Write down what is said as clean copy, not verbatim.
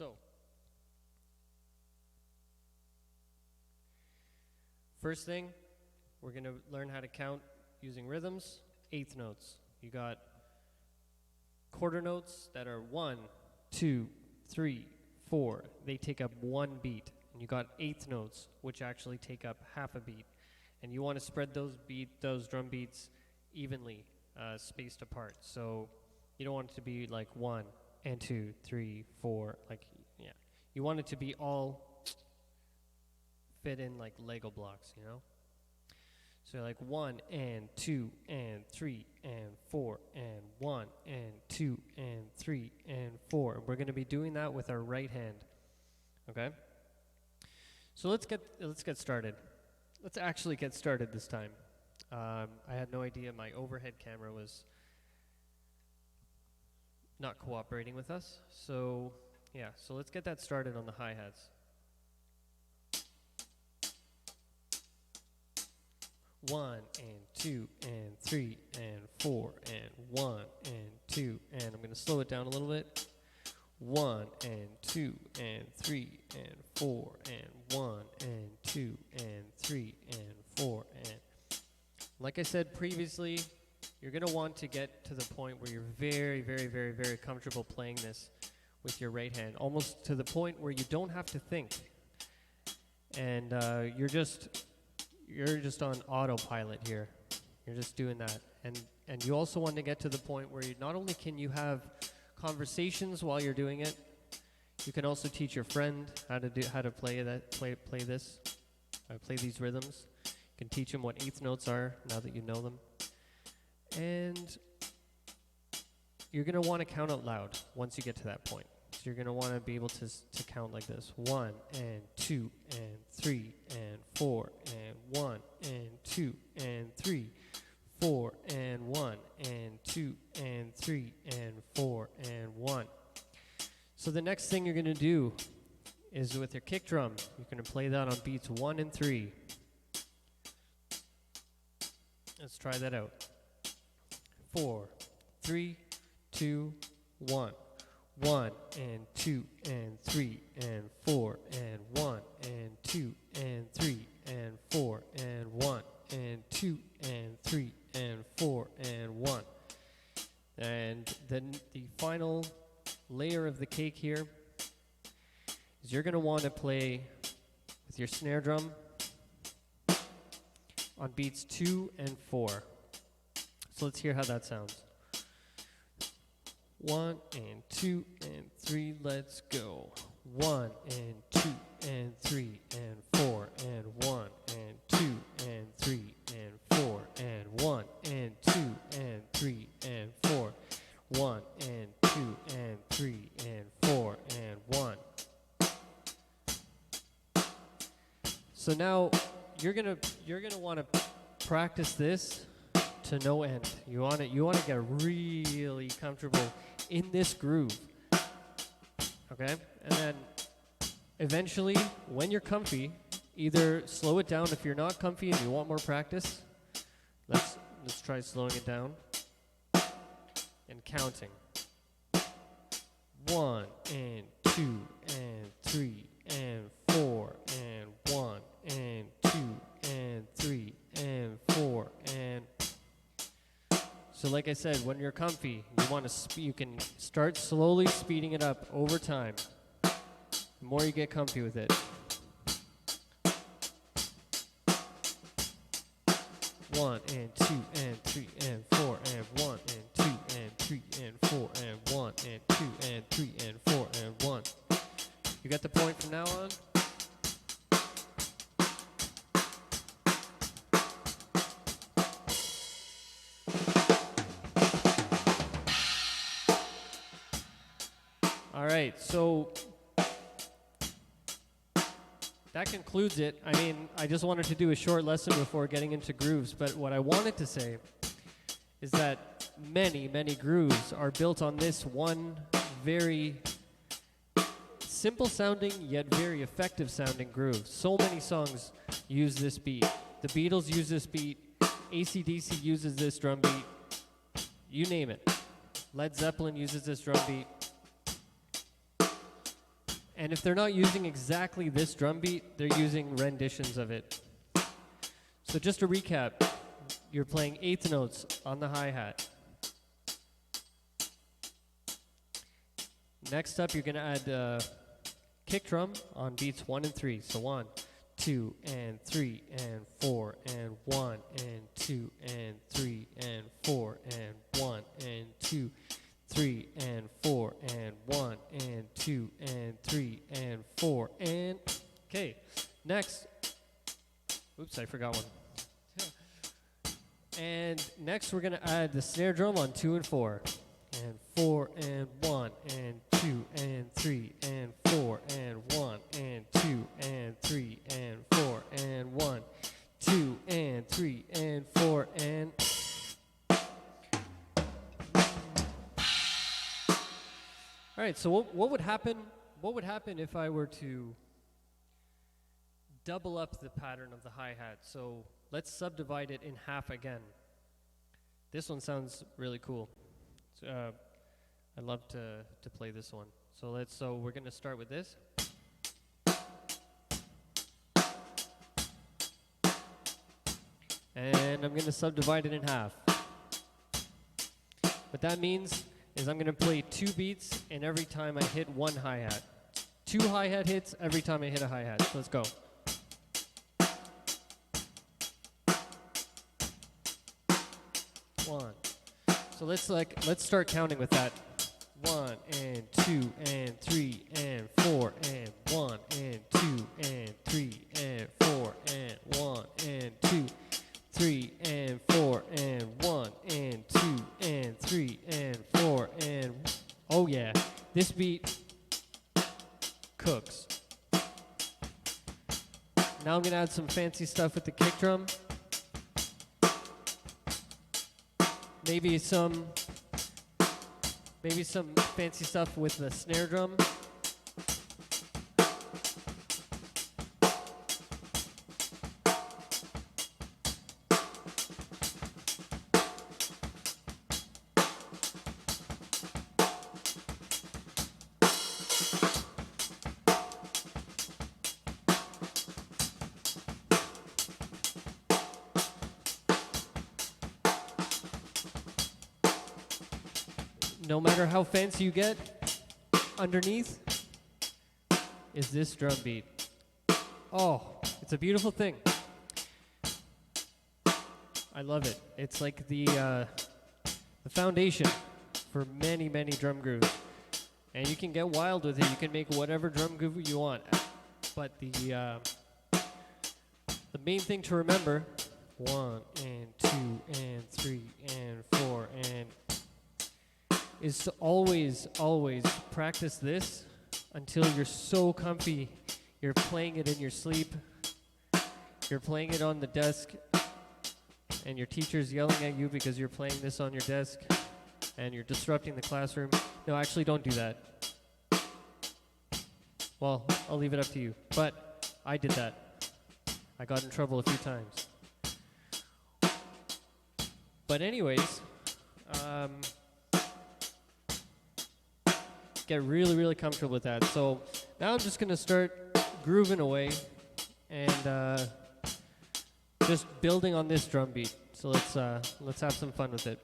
So, first thing, we're going to learn how to count using rhythms, eighth notes. You got quarter notes that are 1, 2, 3, 4. They take up one beat. And you got eighth notes, which actually take up half a beat. And you want to spread those drum beats evenly, spaced apart. So you don't want it to be like 1 and 2, 3, 4. Like, yeah. You want it to be all fit in like Lego blocks, you know? So like 1 and 2 and 3 and 4 and 1 and 2 and 3 and 4. And we're going to be doing that with our right hand. Okay? So let's get started. Let's actually get started this time. I had no idea my overhead camera was not cooperating with us. So yeah, so let's get that started on the hi-hats. 1 and 2 and 3 and 4 and 1 and 2, and I'm going to slow it down a little bit. 1 and 2 and 3 and 4 and 1 and 2 and 3 and 4 and like I said previously, you're going to want to get to the point where you're very, very, very, very comfortable playing this with your right hand, almost to the point where you don't have to think, and you're just on autopilot here. You're just doing that, and you also want to get to the point where you not only can you have conversations while you're doing it, you can also teach your friend how to play these rhythms. You can teach them what eighth notes are now that you know them, and you're going to want to count out loud once you get to that point. So you're going to want to be able to count like this: 1 and 2 and 3 and 4 and 1 and 2 and 3. 4 and 1 and 2 and 3 and 4 and 1. So the next thing you're going to do is with your kick drum, you're going to play that on beats 1 and 3. Let's try that out. 4, 3, 2, 1. 1 and 2 and 3 and 4 and 1 and 2 and 3 and 4 and 1 and 2 and 3 and 4 and 1. And then the final layer of the cake here is you're going to want to play with your snare drum on beats 2 and 4. So let's hear how that sounds. 1 and 2 and 3, let's go. 1 and 2 and 3 and 4 and 1 and 2 and 3 and 4 and 1 and 2 and 3 and 4. 1 and 2 and 3 and 4 and 1. So now you're gonna want to practice this to no end. You want to get really comfortable in this groove. Okay? And then eventually, when you're comfy, either slow it down if you're not comfy and you want more practice. Let's try slowing it down and counting. 1 and 2 and 3 and 4 and 1 and 2 and 3 and 4 and so like I said, when you're comfy, you can start slowly speeding it up over time. The more you get comfy with it. 1 and 2 and 3 and 4 and 1 and 2 and 3 and 4 and 1 and 2 and 3 and 4 and 1. You got the point from now on? All right, so that concludes it. I mean, I just wanted to do a short lesson before getting into grooves, but what I wanted to say is that many, many grooves are built on this one very simple sounding yet very effective sounding groove. So many songs use this beat. The Beatles use this beat. AC/DC uses this drum beat. You name it. Led Zeppelin uses this drum beat. And if they're not using exactly this drum beat, they're using renditions of it. So just to recap, you're playing eighth notes on the hi-hat. Next up, you're going to add kick drum on beats 1 and 3. So 1, 2, and 3, and 4, and 1, and 2, and 3, and 4, and 1, and 2, 3, and 4, and 1, and 2, and 3, and 4, and... Okay, next... Oops, I forgot one. And next we're going to add the snare drum on 2 and 4. And 4, and 1, and 2, and 3, and 4, and 1, and 2, and 3, and 4, and 1, 2, and 3, and 4, and... All right, so what would happen? What would happen if I were to double up the pattern of the hi-hat? So let's subdivide it in half again. This one sounds really cool. I'd love to play this one. So we're gonna start with this. And I'm gonna subdivide it in half. What that means is I'm gonna play 2 beats and every time I hit 1 hi-hat. 2 hi-hat hits every time I hit a hi-hat. So let's go. One. So let's start counting with that. 1 and 2 and 3 and 4 and 1 and 2 and 3 and 4 and 1 and 2, 3 and 4 and 1 and 2 and 3 and 4 and... Oh yeah, this beat cooks. Now I'm gonna add some fancy stuff with the kick drum. Maybe some fancy stuff with the snare drum. No matter how fancy you get, underneath is this drum beat. Oh, it's a beautiful thing. I love it. It's like the foundation for many, many drum grooves. And you can get wild with it. You can make whatever drum groove you want. But the main thing to remember, 1 and 2 and 3 and 4 and... is to always practice this until you're so comfy. You're playing it in your sleep. You're playing it on the desk. And your teacher's yelling at you because you're playing this on your desk. And you're disrupting the classroom. No, actually don't do that. Well, I'll leave it up to you. But I did that. I got in trouble a few times. But anyways, get really, really comfortable with that. So now I'm just gonna start grooving away and just building on this drum beat. So let's have some fun with it.